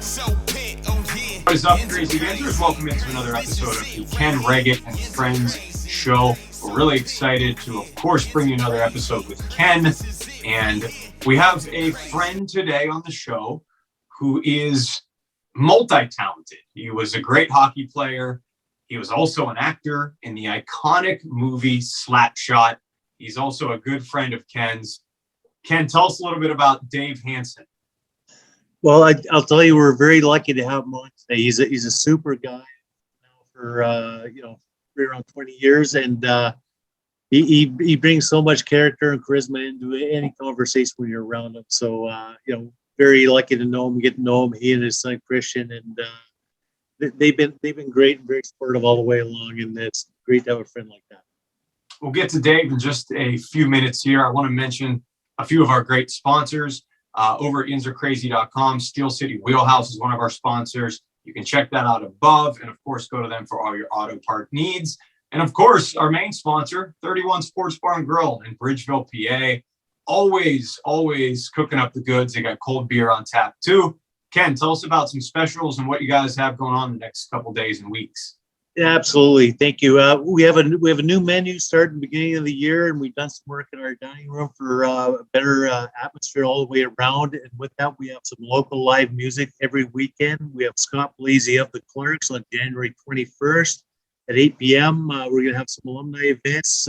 What is up, crazy answers? Welcome into another episode of the Ken Wregget and Friends Show. We're really excited to, of course, bring you another episode with Ken. And we have a friend today on the show who is multi-talented. He was a great hockey player. He was also an actor in the iconic movie Slapshot. He's also a good friend of Ken's. Ken, tell us a little bit about Dave Hansen. Well, I'll tell you, we're very lucky to have him on today. He's a super guy now for around 20 years, and he brings so much character and charisma into any conversation when you're around him. So very lucky to know him, get to know him. He and his son Christian, and they've been great and very supportive all the way along, and it's great to have a friend like that. We'll get to Dave in just a few minutes here. I want to mention a few of our great sponsors. Over at InsAreCrazy.com, Steel City Wheelhouse is one of our sponsors. You can check that out above, and of course, go to them for all your auto part needs. And of course, our main sponsor, 31 Sports Bar and Grill in Bridgeville, PA. Always cooking up the goods. They got cold beer on tap too. Ken, tell us about some specials and what you guys have going on the next couple days and weeks. Yeah, absolutely. Thank you. We have a new menu starting the beginning of the year, and we've done some work in our dining room for a better atmosphere all the way around. And with that, we have some local live music every weekend. We have Scott Blasey of the Clerks on January 21st at 8 p.m. We're going to have some alumni events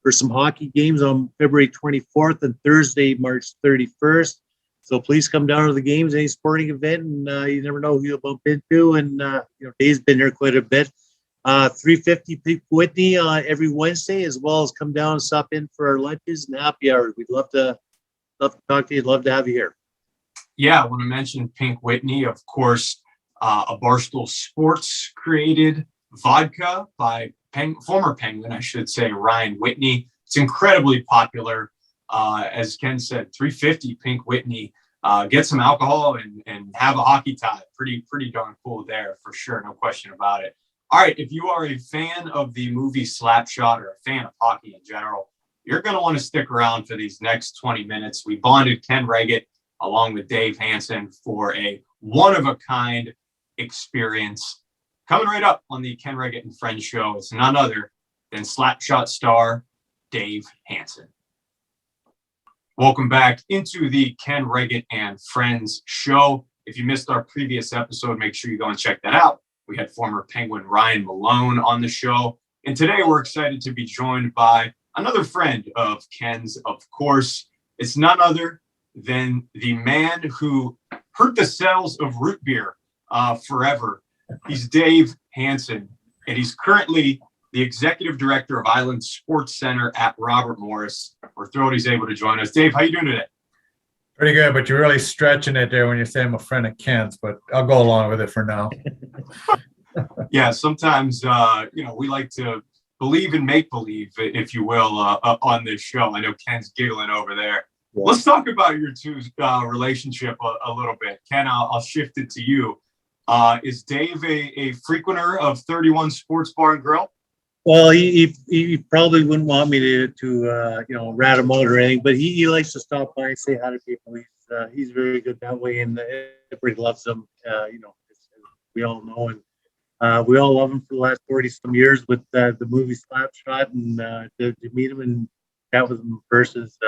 for some hockey games on February 24th and Thursday, March 31st. So please come down to the games, any sporting event, and you never know who you'll bump into. And Dave's been there quite a bit. 350 Pete Whitney every Wednesday, as well as come down and stop in for our lunches and happy hours. We'd love to talk to you. Love to have you here. Yeah, I want to mention Pink Whitney, of course, a Barstool Sports created vodka by former Penguin, I should say, Ryan Whitney. It's incredibly popular. As Ken said, 350 Pink Whitney. Get some alcohol and have a hockey tie. Pretty darn cool there for sure. No question about it. All right. If you are a fan of the movie Slapshot or a fan of hockey in general, you're going to want to stick around for these next 20 minutes. We bonded Ken Wregget along with Dave Hansen for a one-of-a-kind experience. Coming right up on the Ken Wregget and Friends Show, it's none other than Slapshot star Dave Hansen. Welcome back into the Ken Wregget and Friends Show. If you missed our previous episode, make sure you go and check that out. We had former Penguin Ryan Malone on the show. And today we're excited to be joined by another friend of Ken's, of course. It's none other than the man who hurt the sales of root beer forever. He's Dave Hansen, and he's currently the executive director of Island Sports Center at Robert Morris. We're thrilled he's able to join us. Dave, how you doing today? Pretty good, but you're really stretching it there when you say I'm a friend of Ken's, but I'll go along with it for now. Yeah, sometimes, we like to believe and make believe, if you will, on this show. I know Ken's giggling over there. Yeah. Let's talk about your two relationship a little bit. Ken, I'll shift it to you. Is Dave a frequenter of 31 Sports Bar and Grill? Well, he probably wouldn't want me to rat him out or anything, but he likes to stop by and say hi to people. He's very good that way, and everybody loves him. We all know, and we all love him for the last 40-some years with the movie Slapshot, and to meet him and chat with him in person is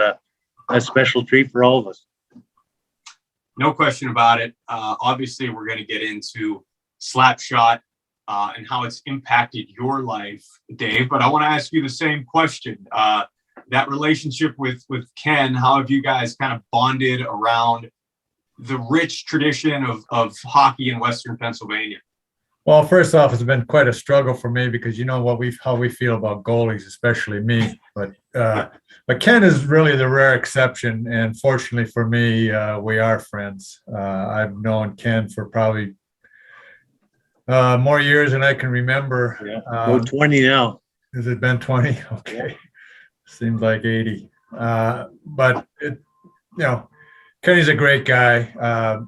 a special treat for all of us. No question about it. Obviously, we're going to get into Slapshot and how it's impacted your life, Dave. But I want to ask you the same question. That relationship with Ken, how have you guys kind of bonded around the rich tradition of hockey in Western Pennsylvania? Well, first off, it's been quite a struggle for me because you know how we feel about goalies, especially me. But Ken is really the rare exception, and fortunately for me, we are friends. I've known Ken for probably more years than I can remember. Yeah, 20 now. Has it been 20? Okay, seems like 80. But Kenny's a great guy.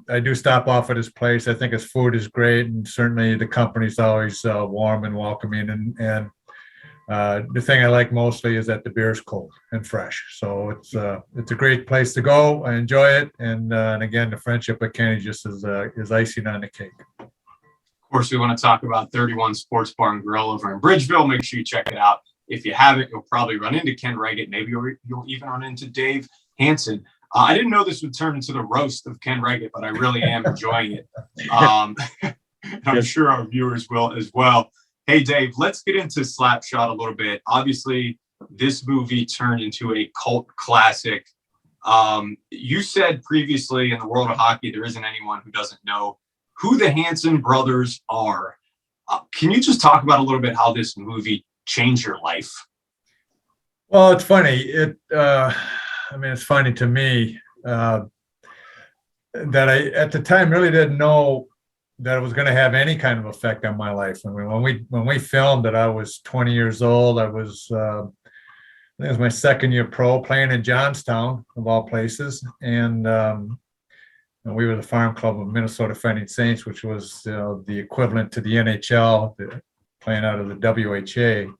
I do stop off at his place. I think his food is great, and certainly the company's always warm and welcoming. And The thing I like mostly is that the beer is cold and fresh. So it's a great place to go. I enjoy it. And again, the friendship with Kenny just is icing on the cake. Of course, we want to talk about 31 Sports Bar and Grill over in Bridgeville. Make sure you check it out. If you haven't, you'll probably run into Ken Wregget. Maybe you'll even run into Dave Hanson. I didn't know this would turn into the roast of Ken Wregget, but I really am enjoying it. I'm sure our viewers will as well. Hey, Dave, let's get into Slapshot a little bit. Obviously, this movie turned into a cult classic. You said previously in the world of hockey, there isn't anyone who doesn't know who the Hanson brothers are. Can you just talk about a little bit how this movie changed your life? Well, it's funny. It's funny to me that I, at the time, really didn't know that it was going to have any kind of effect on my life. I mean, when we filmed it, I was 20 years old. I was, I think it was my second year pro, playing in Johnstown, of all places, and we were the farm club of Minnesota Fighting Saints, which was the equivalent to the NHL, playing out of the WHA.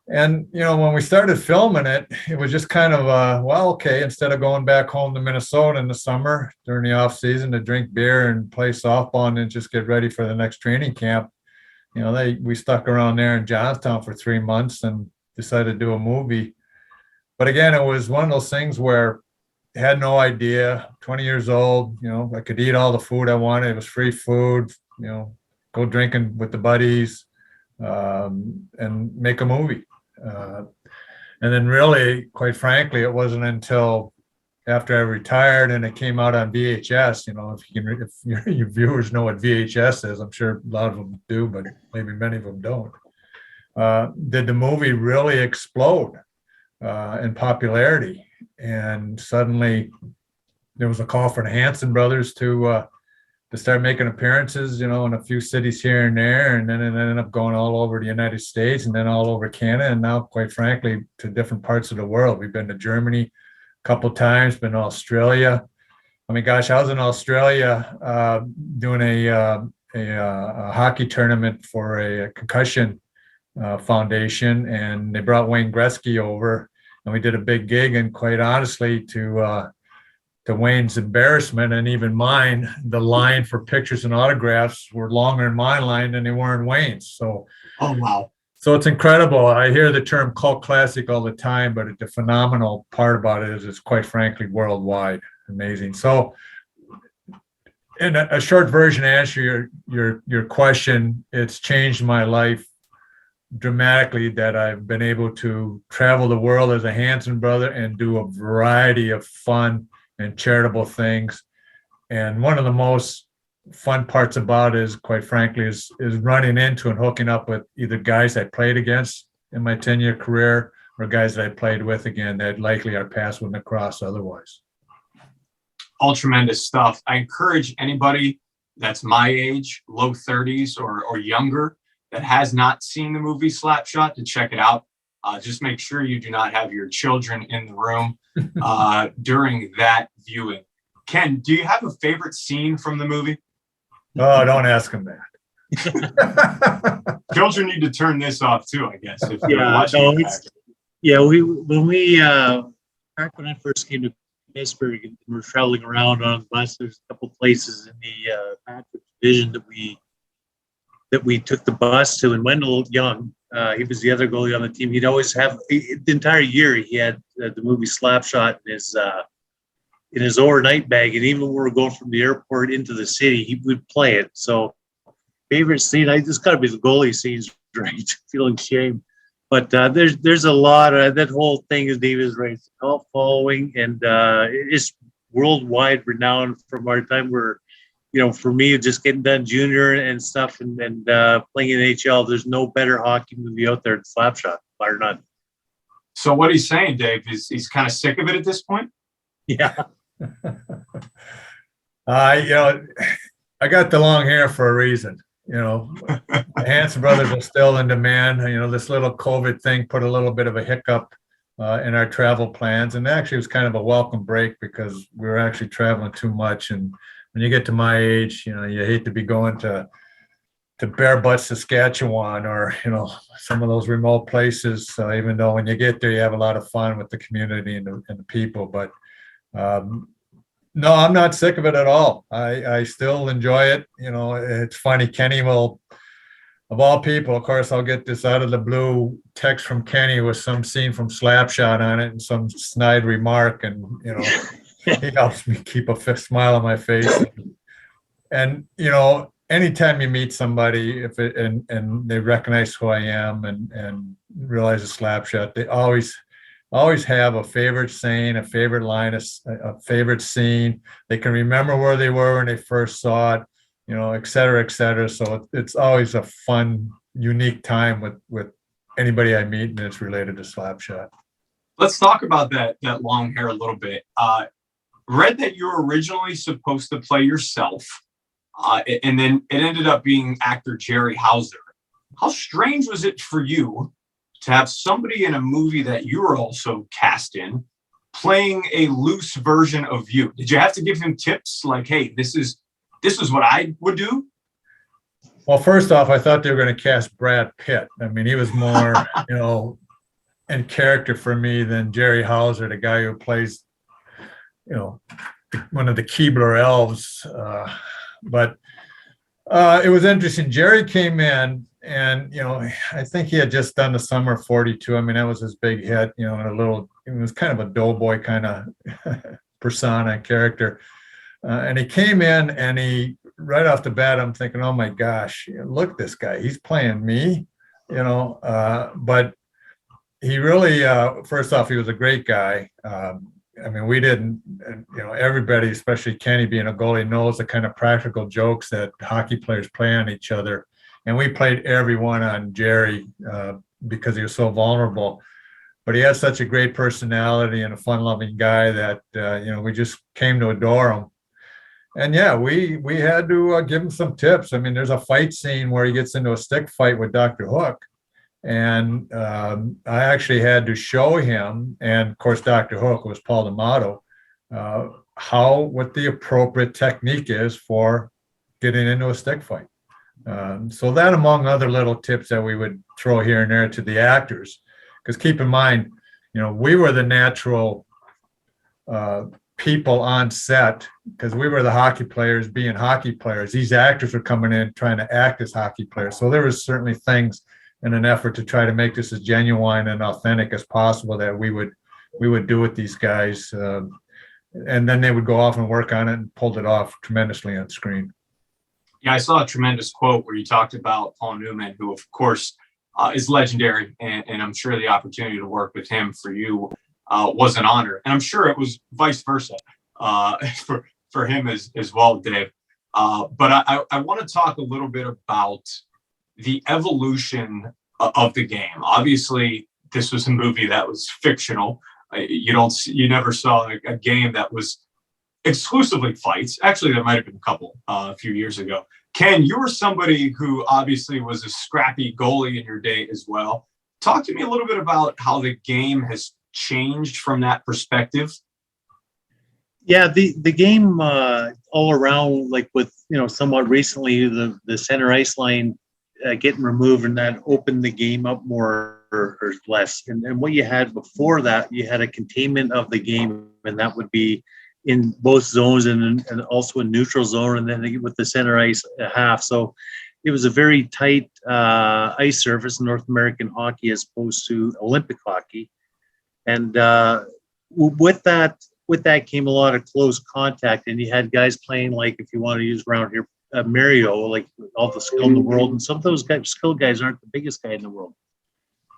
And, when we started filming it, it was just kind of, okay, instead of going back home to Minnesota in the summer during the off season to drink beer and play softball and then just get ready for the next training camp, we stuck around there in Johnstown for 3 months and decided to do a movie. But again, it was one of those things where I had no idea, 20 years old, I could eat all the food I wanted. It was free food, go drinking with the buddies and make a movie. And then really, quite frankly, it wasn't until after I retired and it came out on VHS, if your viewers know what VHS is, I'm sure a lot of them do, but maybe many of them don't. Did the movie really explode in popularity? And suddenly there was a call for the Hanson brothers to start making appearances, in a few cities here and there, and then it ended up going all over the United States and then all over Canada, and now, quite frankly, to different parts of the world. We've been to Germany a couple of times, been to Australia. I mean, gosh, I was in Australia doing a hockey tournament for a concussion foundation, and they brought Wayne Gretzky over, and we did a big gig. And quite honestly, to Wayne's embarrassment and even mine, the line for pictures and autographs were longer in my line than they were in Wayne's. So, oh wow! So it's incredible. I hear the term cult classic all the time, but the phenomenal part about it is it's quite frankly worldwide. Amazing. So, in a short version, to answer your question, it's changed my life dramatically that I've been able to travel the world as a Hanson brother and do a variety of fun and charitable things. And one of the most fun parts about it is, quite frankly, is running into and hooking up with either guys I played against in my 10-year career or guys that I played with again that likely our paths wouldn't have crossed otherwise. All tremendous stuff. I encourage anybody that's my age, low 30s or younger, that has not seen the movie Slapshot to check it out. Just make sure you do not have your children in the room during that viewing. Ken, do you have a favorite scene from the movie? Oh, don't ask him that. Children need to turn this off too, I guess. If you're back when I first came to Pittsburgh and we were traveling around on the bus, there's a couple places in the Patrick division that we took the bus to, and Wendell Young, he was the other goalie on the team. He'd always have the entire year. He had the movie Slapshot in his overnight bag, and even when we were going from the airport into the city, he would play it. So, favorite scene, I just got to be the goalie scenes, right? Feeling shame, but there's a lot of that whole thing. As Dave is right, cult following, and it's worldwide renowned from our time where. For me, just getting done junior and stuff and playing in NHL, there's no better hockey movie out there than Slapshot, bar none. So what he's saying, Dave, is he's kind of sick of it at this point? Yeah. I got the long hair for a reason. The Hanson brothers are still in demand. This little COVID thing put a little bit of a hiccup in our travel plans. And actually it was kind of a welcome break because we were actually traveling too much. And when you get to my age, you hate to be going to Bare Butt, Saskatchewan, or some of those remote places. Even though when you get there, you have a lot of fun with the community and the people. But no, I'm not sick of it at all. I still enjoy it. It's funny. Kenny will, of all people, of course, I'll get this out of the blue text from Kenny with some scene from Slapshot on it and some snide remark, and he helps me keep a smile on my face. And anytime you meet somebody, and they recognize who I am and realize a Slapshot, they always have a favorite saying, a favorite line, a favorite scene. They can remember where they were when they first saw it, et cetera, et cetera. So it's always a fun, unique time with anybody I meet, and it's related to Slapshot. Let's talk about that long hair a little bit. Read that you were originally supposed to play yourself, and then it ended up being actor Jerry Hauser. How strange was it for you to have somebody in a movie that you were also cast in playing a loose version of you? Did you have to give him tips like, hey, this is what I would do? Well, first off, I thought they were going to cast Brad Pitt. I mean, he was more, in character for me than Jerry Hauser, the guy who plays, one of the Keebler elves. But it was interesting. Jerry came in, and I think he had just done the Summer of 42. I mean, that was his big hit. It was kind of a doughboy kind of persona character. And he came in, and he, right off the bat, I'm thinking, oh my gosh, look at this guy. He's playing me, but he really, first off, he was a great guy. I mean, we didn't, everybody, especially Kenny being a goalie, knows the kind of practical jokes that hockey players play on each other. And we played every one on Jerry because he was so vulnerable. But he has such a great personality and a fun-loving guy that, we just came to adore him. And yeah, we had to give him some tips. I mean, there's a fight scene where he gets into a stick fight with Dr. Hook. And I actually had to show him, and of course, Dr. Hook was Paul D'Amato, what the appropriate technique is for getting into a stick fight. So that, among other little tips that we would throw here and there to the actors, because keep in mind, we were the natural people on set because we were the hockey players being hockey players. These actors were coming in trying to act as hockey players. So there was certainly things in an effort to try to make this as genuine and authentic as possible that we would do with these guys. And then they would go off and work on it and pulled it off tremendously on screen. Yeah, I saw a tremendous quote where you talked about Paul Newman, who, of course, is legendary. And I'm sure the opportunity to work with him for you was an honor. And I'm sure it was vice versa for him as well, Dave. But I want to talk a little bit about the evolution of the game. Obviously, this was a movie that was fictional. You never saw a game that was exclusively fights. Actually, there might have been a couple a few years ago. Ken, you were somebody who obviously was a scrappy goalie in your day as well. Talk to me a little bit about how the game has changed from that perspective. Yeah, the game all around, like with somewhat recently the center ice line getting removed, and that opened the game up more or less. And what you had before that, you had a containment of the game, and that would be in both zones and also in neutral zone, and then with the center ice half. So it was a very tight ice surface in North American hockey as opposed to Olympic hockey. And with that came a lot of close contact, and you had guys playing, like, if you want to use around here, Mario, like all the skill in the world, and some of those skilled guys aren't the biggest guy in the world.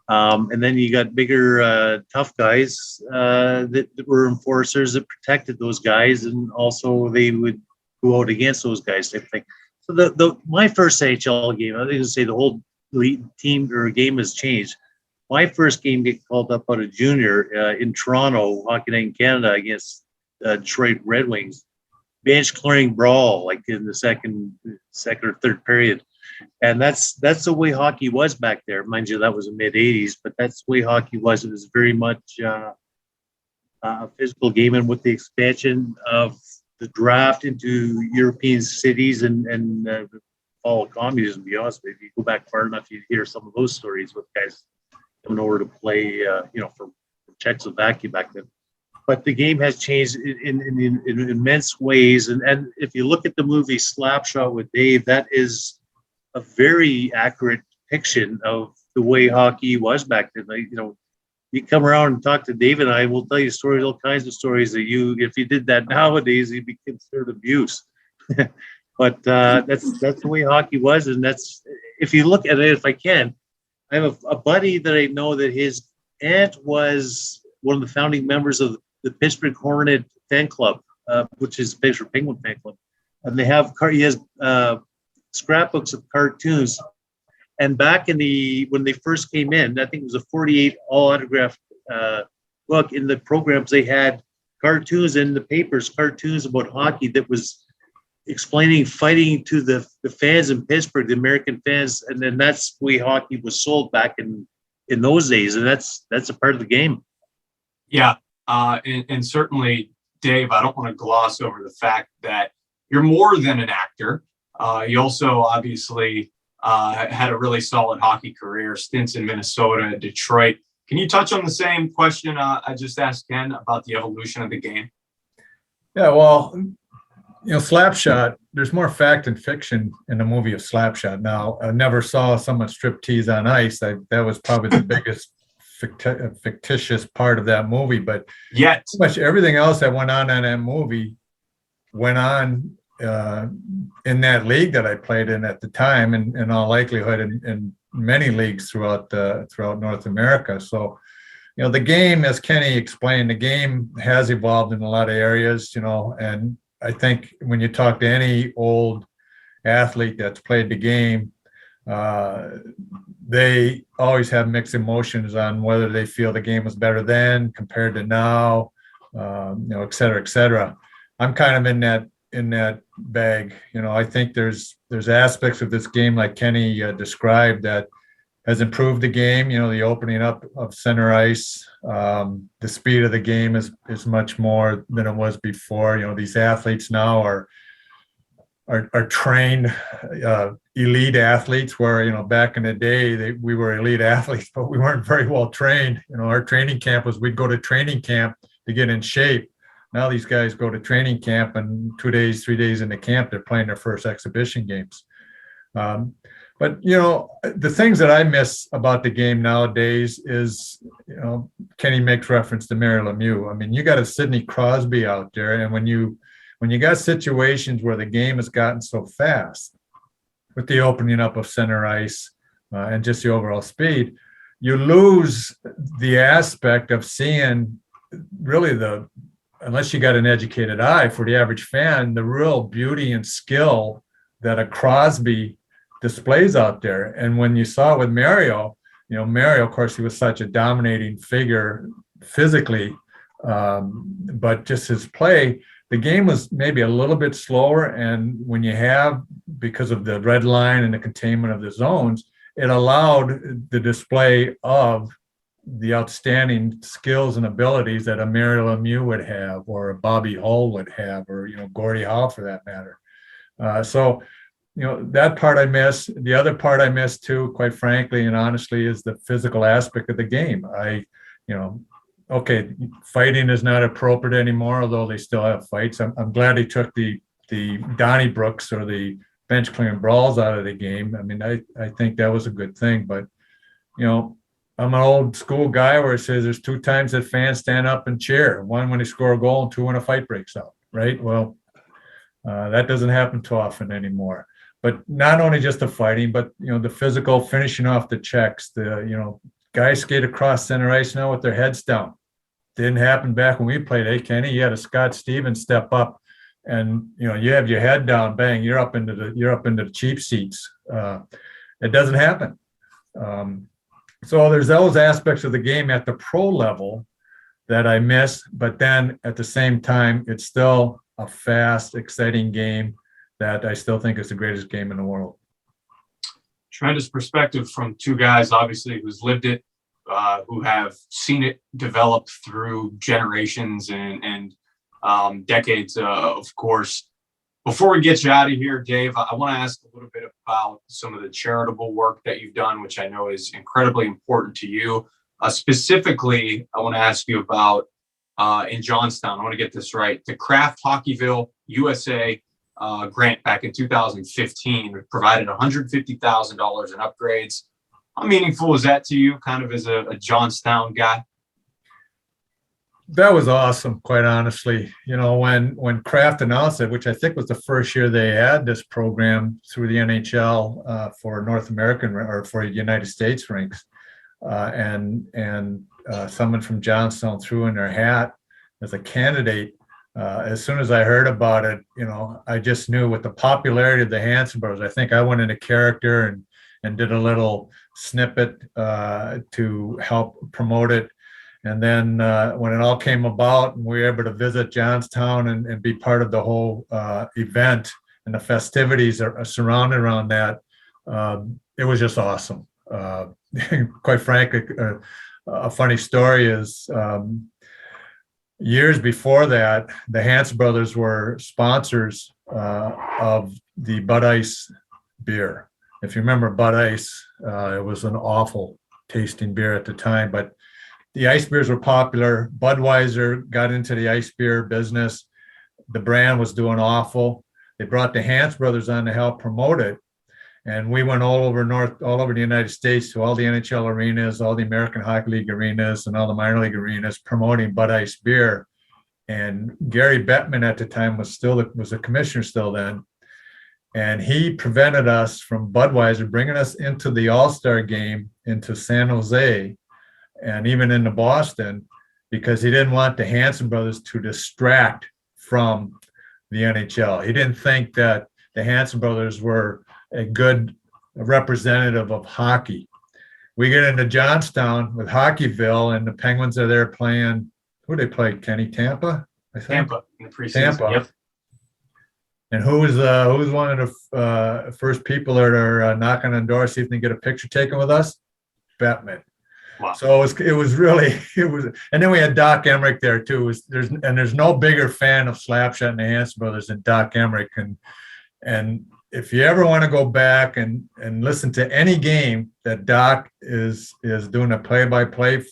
And then you got bigger, tough guys that were enforcers that protected those guys, and also they would go out against those guys type thing. So my first AHL game, I didn't say the whole elite team or game has changed. My first game get called up out of junior in Toronto, Hockey Night in Canada against Detroit Red Wings. Bench clearing brawl, like in the second or third period. And that's the way hockey was back there. Mind you, that was the mid 80s, but that's the way hockey was. It was very much a physical game. And with the expansion of the draft into European cities and fall of communism, to be honest with you. If you go back far enough, you hear some of those stories with guys coming over to play, for Czechoslovakia back then. But the game has changed in immense ways. And if you look at the movie Slapshot with Dave, that is a very accurate depiction of the way hockey was back then. You come around and talk to Dave and I, we'll tell you stories, all kinds of stories that if you did that nowadays, you'd be considered abuse. But that's the way hockey was. And that's, if you look at it, if I can, I have a buddy that I know that his aunt was one of the founding members of the Pittsburgh Hornet fan club, which is the Pittsburgh Penguin fan club. And he has scrapbooks of cartoons. And back when they first came in, I think it was a 48 all autographed book. In the programs, they had cartoons in the papers, cartoons about hockey that was explaining fighting to the fans in Pittsburgh, the American fans. And then that's the way hockey was sold back in those days. And that's a part of the game. Yeah. And certainly, Dave, I don't want to gloss over the fact that you're more than an actor. You also obviously had a really solid hockey career, stints in Minnesota, Detroit. Can you touch on the same question I just asked Ken about the evolution of the game? Yeah, well, Slapshot, there's more fact and fiction in the movie of Slapshot. Now, I never saw someone strip tease on ice. That was probably the biggest fictitious part of that movie. But yet, pretty much everything else that went on in that movie went on in that league that I played in at the time, and in all likelihood in many leagues throughout North America. So, the game, as Kenny explained, the game has evolved in a lot of areas, and I think when you talk to any old athlete that's played the game, they always have mixed emotions on whether they feel the game was better then compared to now, et cetera, et cetera. I'm kind of in that bag. I think there's aspects of this game, like Kenny described, that has improved the game. The opening up of center ice, the speed of the game is much more than it was before. These athletes now are trained elite athletes, where back in the day we were elite athletes, but we weren't very well trained. Our training camp was, we'd go to training camp to get in shape. Now these guys go to training camp, and 2 days, 3 days into camp, they're playing their first exhibition games. But the things that I miss about the game nowadays is, Kenny makes reference to Mario Lemieux. I mean, you got a Sidney Crosby out there, and when you got situations where the game has gotten so fast, with the opening up of center ice and just the overall speed, you lose the aspect of seeing really unless you got an educated eye for the average fan, the real beauty and skill that a Crosby displays out there. And when you saw with Mario, Mario, of course, he was such a dominating figure physically, but just his play, the game was maybe a little bit slower. And when you have, because of the red line and the containment of the zones, it allowed the display of the outstanding skills and abilities that a Mario Lemieux would have, or a Bobby Hull would have, or, Gordie Howe for that matter. So that part I miss. The other part I miss too, quite frankly and honestly, is the physical aspect of the game. Okay, fighting is not appropriate anymore, although they still have fights. I'm glad they took the Donnybrooks or the bench clearing brawls out of the game. I mean, I think that was a good thing. But, I'm an old school guy where it says there's 2 times that fans stand up and cheer. 1 when they score a goal, and 2 when a fight breaks out, right? Well, that doesn't happen too often anymore. But not only just the fighting, but, the physical finishing off the checks, guys skate across center ice now with their heads down. Didn't happen back when we played. Hey, Kenny, you had a Scott Stevens step up, and you have your head down, bang, you're up into the cheap seats. It doesn't happen. So there's those aspects of the game at the pro level that I miss, but then at the same time, it's still a fast, exciting game that I still think is the greatest game in the world. Tremendous perspective from 2 guys, obviously, who's lived it, who have seen it develop through generations and decades, of course. Before we get you out of here, Dave, I want to ask a little bit about some of the charitable work that you've done, which I know is incredibly important to you. Specifically, I want to ask you about in Johnstown. I want to get this right. The Kraft Hockeyville USA grant back in 2015 provided $150,000 in upgrades. How meaningful is that to you, kind of as a Johnstown guy? That was awesome, quite honestly. You know, when Kraft announced it, which I think was the first year they had this program through the NHL for North American or for United States rinks, and someone from Johnstown threw in their hat as a candidate. As soon as I heard about it, you know, I just knew with the popularity of the Hanson brothers, I think I went into character and did a little snippet to help promote it. And then when it all came about and we were able to visit Johnstown and be part of the whole event and the festivities are surrounded around that, it was just awesome. Quite frankly, a funny story is years before that, the Hanson brothers were sponsors of the Bud Ice beer. If you remember Bud Ice, it was an awful tasting beer at the time, but the ice beers were popular. Budweiser got into the ice beer business. The brand was doing awful. They brought the Hanson brothers on to help promote it. And we went all over the United States to all the NHL arenas, all the American Hockey League arenas, and all the minor league arenas promoting Bud Ice beer. And Gary Bettman at the time was a commissioner still then. And he prevented us from Budweiser bringing us into the All-Star game into San Jose and even into Boston, because he didn't want the Hanson brothers to distract from the NHL. He didn't think that the Hanson brothers were a good representative of hockey. We get into Johnstown with Hockeyville, and the Penguins are there playing. Who they played? Kenny, Tampa, I think. Tampa in the preseason. Tampa. Yep. And who was one of the first people that are knocking on doors, see if they can get a picture taken with us? Bettman. Wow. So it was really, and then we had Doc Emmerich there too. There's no bigger fan of Slapshot and the Hanson brothers than Doc Emmerich. And if you ever want to go back and listen to any game that Doc is doing a play-by-play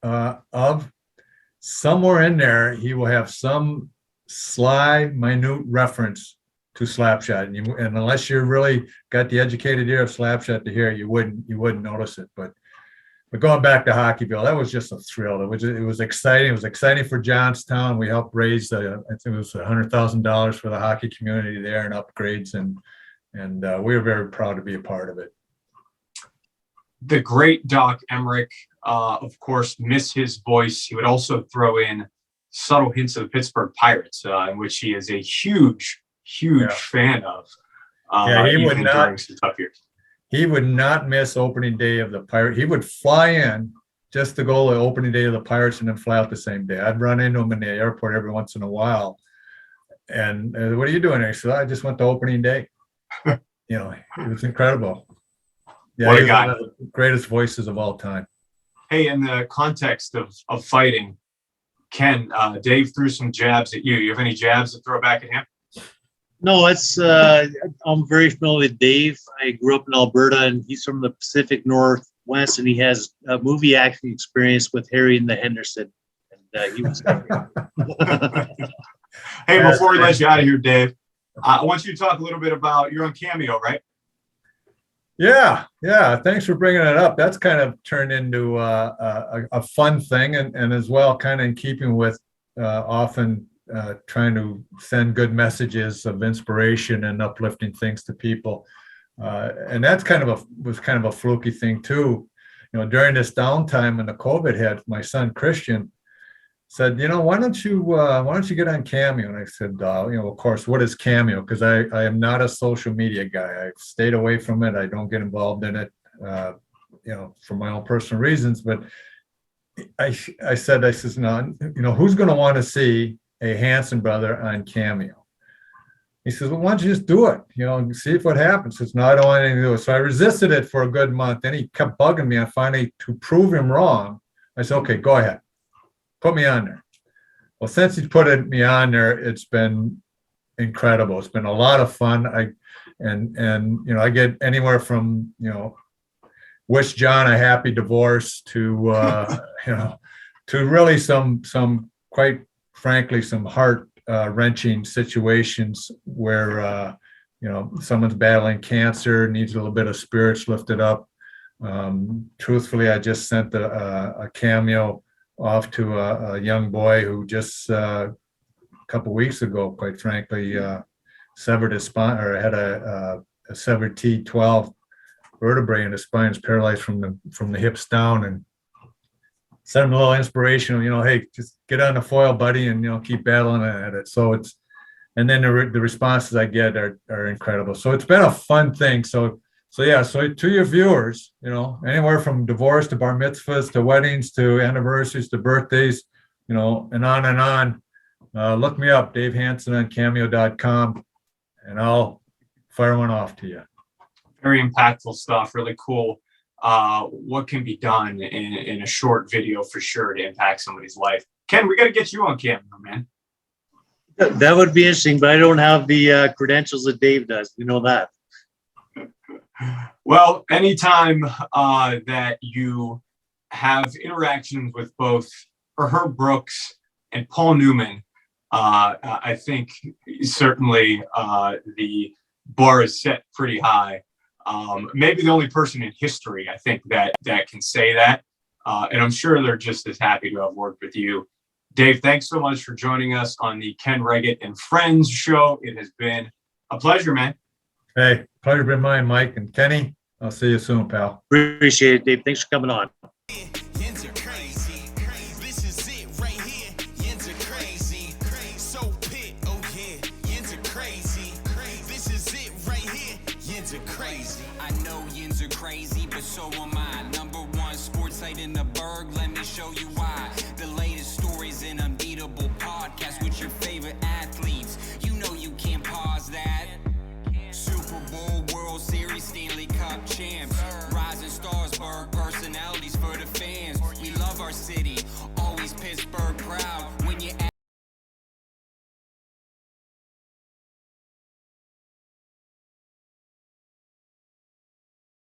of, somewhere in there he will have some sly, minute reference to Slapshot, and unless you really got the educated ear of Slapshot to hear it, you wouldn't notice it. But going back to Hockeyville, that was just a thrill. It was exciting. It was exciting for Johnstown. We helped raise I think it was $100,000 for the hockey community there and upgrades, and we were very proud to be a part of it. The great Doc Emmerich, of course, miss his voice. He would also throw in subtle hints of the Pittsburgh Pirates, in which he is a huge fan of. He would not. During some tough years. He would not miss opening day of the Pirates. He would fly in just to go to opening day of the Pirates and then fly out the same day. I'd run into him in the airport every once in a while. And what are you doing there? He said, I just went to opening day. You know, it was incredible. Yeah, what a he's guy. one of the greatest voices of all time. Hey, in the context of fighting, Ken, Dave threw some jabs at you. You have any jabs to throw back at him? No, I'm very familiar with Dave. I grew up in Alberta, and he's from the Pacific Northwest, and he has a movie acting experience with Harry and the Henderson. And he was. Hey, before we let you out of here, Dave, I want you to talk a little bit about you're on Cameo, right? Yeah. Thanks for bringing it up. That's kind of turned into a fun thing, and as well, kind of in keeping with often trying to send good messages of inspiration and uplifting things to people. And that's was kind of a fluky thing too. You know, during this downtime when the COVID hit, my son Christian said, why don't you get on Cameo? And I said, of course, what is Cameo? Because I am not a social media guy. I've stayed away from it. I don't get involved in it, for my own personal reasons. But I said, no, who's going to want to see a Hanson brother on Cameo? He says, well, why don't you just do it? See if what happens. He says, no, I don't want anything to do it. So I resisted it for a good month. Then he kept bugging me. And finally, to prove him wrong, I said, okay, go ahead. Put me on there. Well, since he put me on there, it's been incredible. It's been a lot of fun. and you know, I get anywhere from, you know, wish John a happy divorce to you know, to really some quite frankly some heart wrenching situations where you know, someone's battling cancer, needs a little bit of spirits lifted up. Truthfully, I just sent a cameo off to a young boy who just a couple weeks ago, quite frankly, severed his spine, or had a severed T12 vertebrae in his spine, is paralyzed from the hips down, and sent him a little inspirational, you know, hey, just get on the foil, buddy, and, you know, keep battling at it. So it's, and then the responses I get are incredible. So it's been a fun thing. So yeah, so to your viewers, you know, anywhere from divorce to bar mitzvahs to weddings to anniversaries to birthdays, you know, and on and on. Look me up, Dave Hanson on cameo.com, and I'll fire one off to you. Very impactful stuff, really cool. What can be done in a short video for sure to impact somebody's life. Ken, we got to get you on camera, man. That would be interesting, but I don't have the credentials that Dave does. We know that. Well, anytime that you have interactions with both Herb Brooks and Paul Newman, I think certainly the bar is set pretty high. Maybe the only person in history, I think, that can say that. And I'm sure they're just as happy to have worked with you. Dave, thanks so much for joining us on the Ken Wregget and Friends Show. It has been a pleasure, man. Hey, pleasure been mine, Mike and Kenny. I'll see you soon, pal. Appreciate it, Dave. Thanks for coming on. I know yins are crazy, but so am I. Number one sports site in the burg, let me show you why. The latest stories and unbeatable podcasts with your favorite athletes.